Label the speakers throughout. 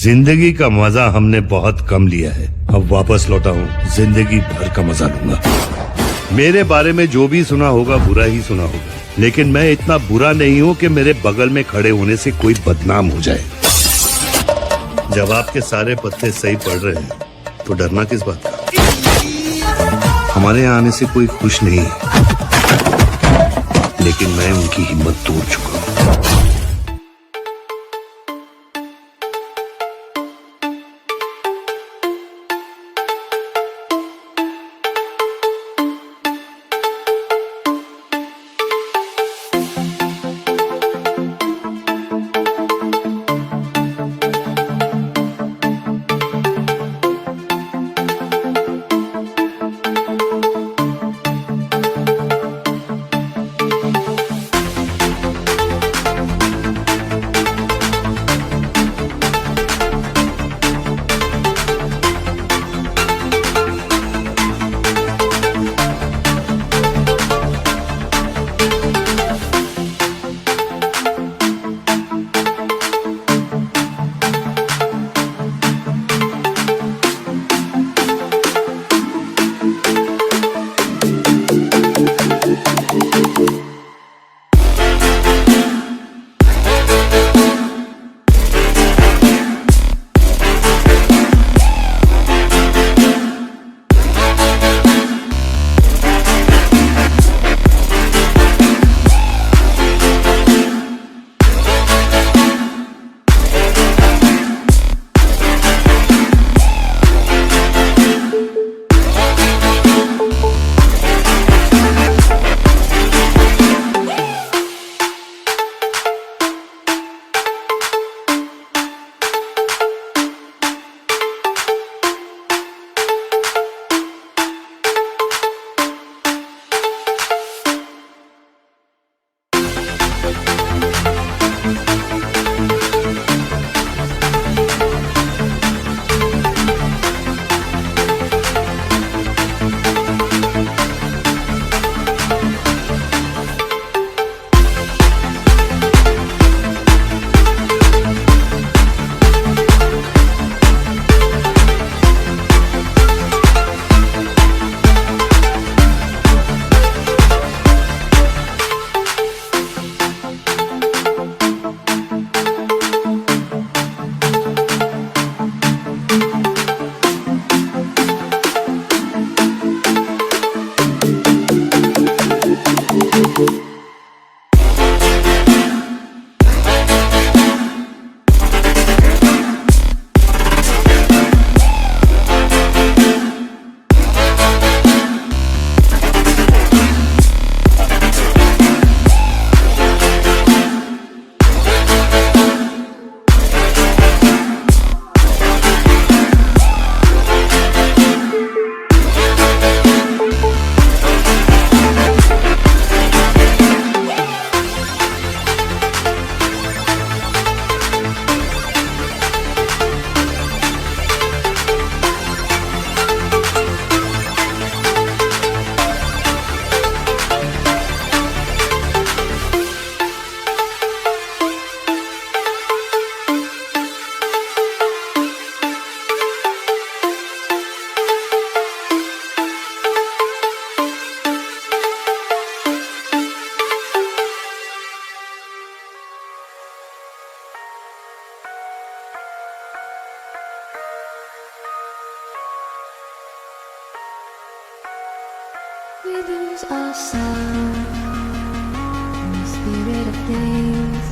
Speaker 1: जिंदगी का मजा हमने बहुत कम लिया है, अब वापस लौटा हूँ, जिंदगी भर का मजा लूंगा। मेरे बारे में जो भी सुना होगा बुरा ही सुना होगा, लेकिन मैं इतना बुरा नहीं हूँ कि मेरे बगल में खड़े होने से कोई बदनाम हो जाए। जब आपके सारे पत्ते सही पड़ रहे हैं तो डरना किस बात का। हमारे यहाँ आने से कोई खुश नहीं है, लेकिन मैं उनकी हिम्मत तोड़ चुका हूँ।
Speaker 2: We lose ourselves in the spirit of things.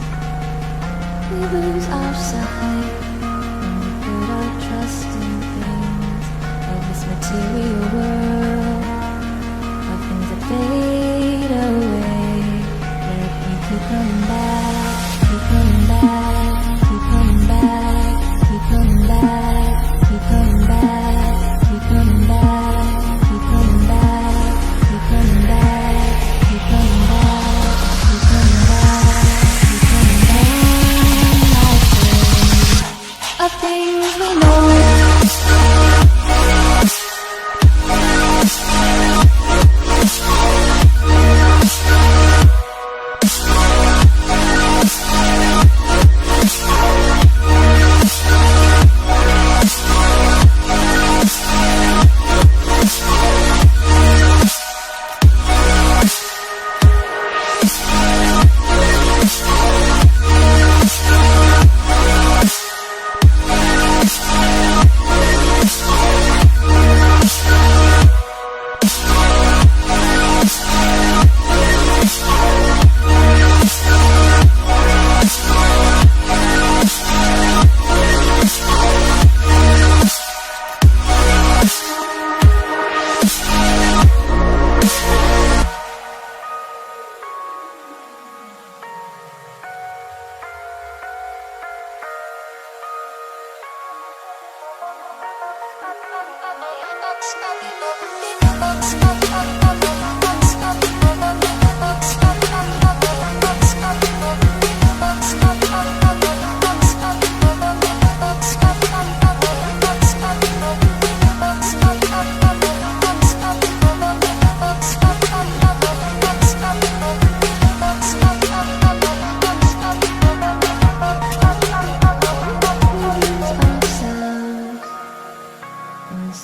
Speaker 2: We lose our sight when we put our trust in things of this material world, of things that fade away. Yet we keep coming back, keep coming back, keep coming back, keep coming back, keep coming back, keep coming back, keep coming back. Coming back, keep coming back, keep coming back, keep coming back. Of things we know.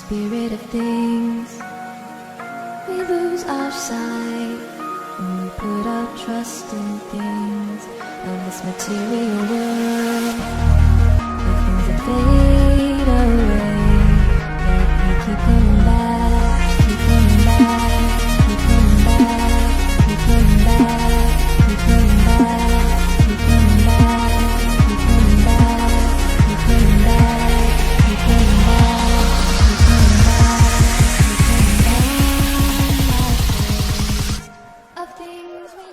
Speaker 2: Spirit of things, we lose our sight when we put our trust in things of this material world. The things that fade away, yet we keep coming back, keep coming back, keep coming back, keep coming back, keep coming back, keep coming back, keep coming back, keep coming back, keep coming back.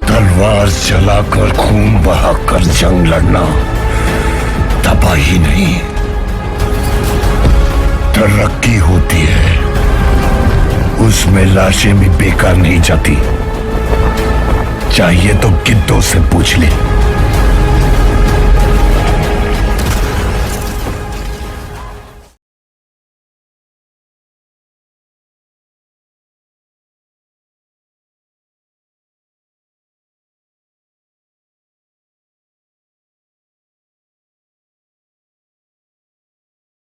Speaker 3: तलवार चलाकर खून बहाकर जंग लड़ना तबाही नहीं, तरक्की होती है। उसमें लाशें भी बेकार नहीं जाती। चाहिए तो गिद्धों से पूछ ले।